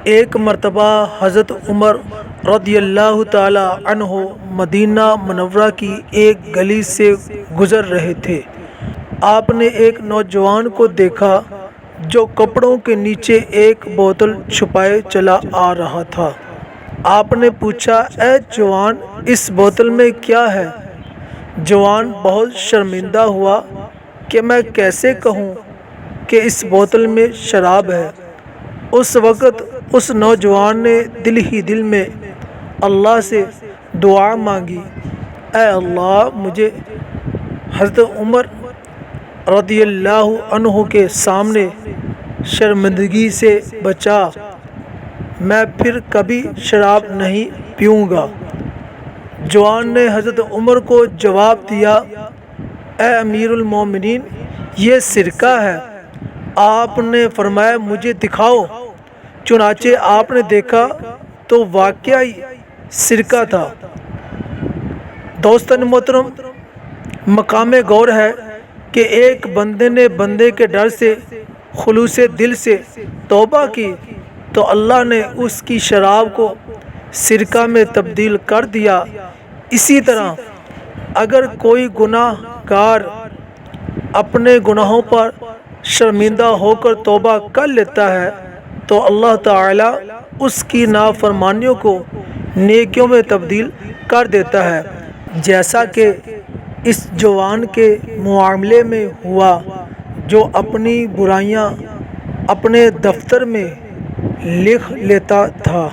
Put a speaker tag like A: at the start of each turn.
A: ایک مرتبہ حضرت عمر رضی اللہ تعالی عنہ مدینہ منورہ کی ایک گلی سے گزر رہے تھے۔ آپ نے ایک نوجوان کو دیکھا جو کپڑوں کے نیچے ایک بوتل چھپائے چلا آ رہا تھا۔ آپ نے پوچھا، اے جوان، اس بوتل میں کیا ہے؟ جوان بہت شرمندہ ہوا کہ میں کیسے کہوں کہ اس بوتل میں شراب ہے۔ اس وقت اس نوجوان نے دل ہی دل میں اللہ سے دعا مانگی، اے اللہ، مجھے حضرت عمر رضی اللہ عنہ کے سامنے شرمندگی سے بچا، میں پھر کبھی شراب نہیں پیوں گا۔ جوان نے حضرت عمر کو جواب دیا، اے امیر المومنین، یہ سرکہ ہے۔ آپ نے فرمایا، مجھے دکھاؤ۔ چنانچہ آپ نے دیکھا تو واقعی سرکہ تھا۔ دوستان محترم، مقام غور ہے کہ ایک بندے نے بندے کے ڈر سے خلوص دل سے توبہ کی تو اللہ نے اس کی شراب کو سرکہ میں تبدیل کر دیا۔ اسی طرح اگر کوئی گناہ گار اپنے گناہوں پر شرمندہ ہو کر توبہ کر لیتا ہے تو اللہ تعالی اس کی نافرمانیوں کو نیکیوں میں تبدیل کر دیتا ہے، جیسا کہ اس جوان کے معاملے میں ہوا جو اپنی برائیاں اپنے دفتر میں لکھ لیتا تھا۔